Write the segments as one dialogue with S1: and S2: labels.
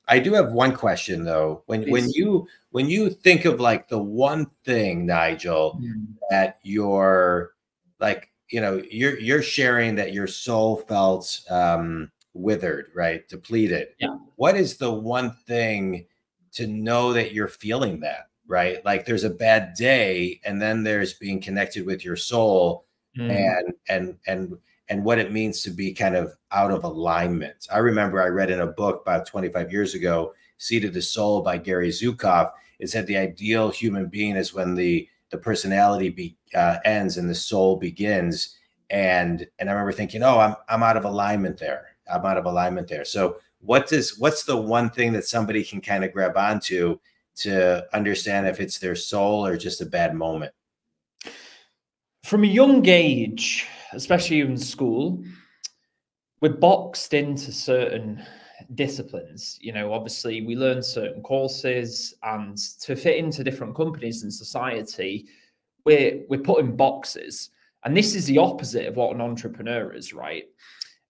S1: I do have one question though. When you think of like the one thing, Nigel, that you're like, you're sharing that your soul felt withered, right? Depleted.
S2: Yeah.
S1: What is the one thing to know that you're feeling that, right? Like there's a bad day, and then there's being connected with your soul and what it means to be kind of out of alignment. I remember I read in a book about 25 years ago, Seed of the Soul by Gary Zukav. It said the ideal human being is when the personality ends and the soul begins. And I remember thinking, oh, I'm out of alignment there. I'm out of alignment there. So what's the one thing that somebody can kind of grab onto to understand if it's their soul or just a bad moment?
S2: From a young age, especially in school, we're boxed into certain disciplines. Obviously we learn certain courses, and to fit into different companies and society, we're put in boxes. And this is the opposite of what an entrepreneur is, right?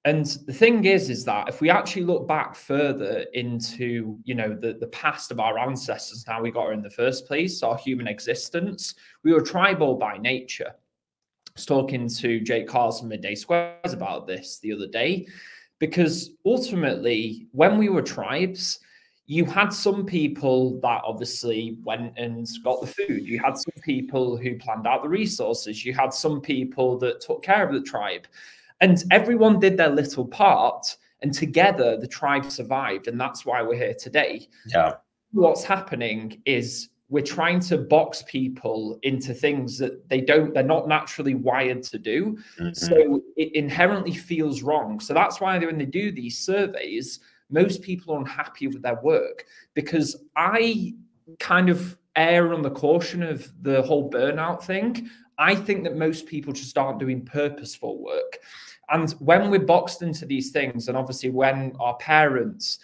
S2: And the thing is that if we actually look back further into, the past of our ancestors and how we got here in the first place, our human existence, we were tribal by nature. I was talking to Jake Carlson Midday Squares about this the other day, because ultimately, when we were tribes, you had some people that obviously went and got the food. You had some people who planned out the resources. You had some people that took care of the tribe. And everyone did their little part, and together the tribe survived. And that's why we're here today.
S1: Yeah.
S2: What's happening is we're trying to box people into things that they're not naturally wired to do. So it inherently feels wrong. So that's why when they do these surveys, most people are unhappy with their work, because I kind of err on the caution of the whole burnout thing. I think that most people just aren't doing purposeful work. And when we're boxed into these things, and obviously when our parents,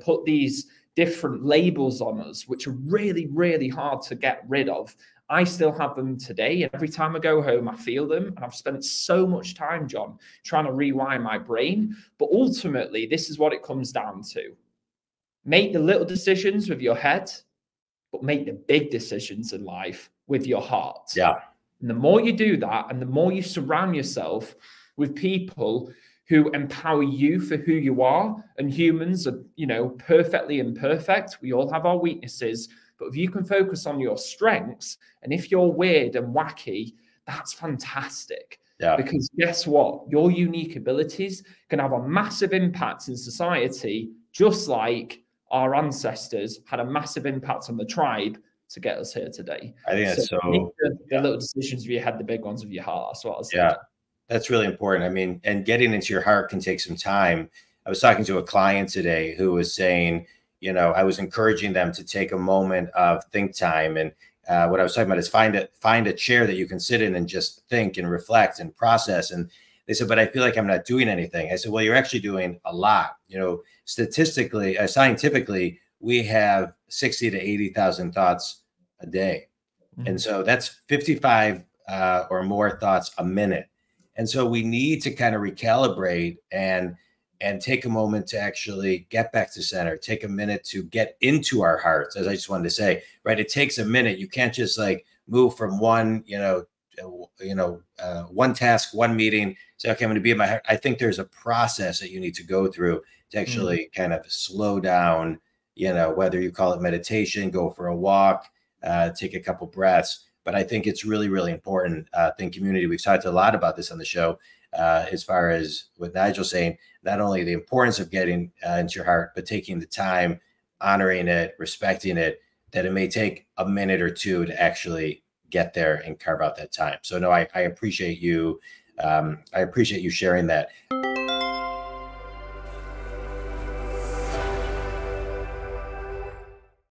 S2: put these different labels on us, which are really, really hard to get rid of, I still have them today. And every time I go home, I feel them. And I've spent so much time, John, trying to rewire my brain. But ultimately, this is what it comes down to. Make the little decisions with your head, but make the big decisions in life with your heart.
S1: Yeah.
S2: And the more you do that, and the more you surround yourself with people who empower you for who you are, and humans are, perfectly imperfect. We all have our weaknesses, but if you can focus on your strengths, and if you're weird and wacky, that's fantastic.
S1: Yeah.
S2: Because guess what? Your unique abilities can have a massive impact in society, just like our ancestors had a massive impact on the tribe to get us here today.
S1: I think that's so
S2: make the little decisions of your head, the big ones of your heart. That's what I was saying.
S1: Yeah. That's really important. I mean, and getting into your heart can take some time. I was talking to a client today who was saying, I was encouraging them to take a moment of think time. And what I was talking about is find a chair that you can sit in and just think and reflect and process. And they said, but I feel like I'm not doing anything. I said, well, you're actually doing a lot. Statistically, scientifically, we have 60 to 80,000 thoughts a day. And so that's 55 or more thoughts a minute. And so we need to kind of recalibrate and take a moment to actually get back to center, take a minute to get into our hearts, as I just wanted to say, right? It takes a minute. You can't just like move from one, one task, one meeting, say, okay, I'm going to be in my heart. I think there's a process that you need to go through to actually kind of slow down, whether you call it meditation, go for a walk, take a couple breaths. But I think it's really, really important. Think community. We've talked a lot about this on the show, as far as what Nigel's saying, not only the importance of getting into your heart, but taking the time, honoring it, respecting it, that it may take a minute or two to actually get there and carve out that time. So no, I appreciate you. I appreciate you sharing that.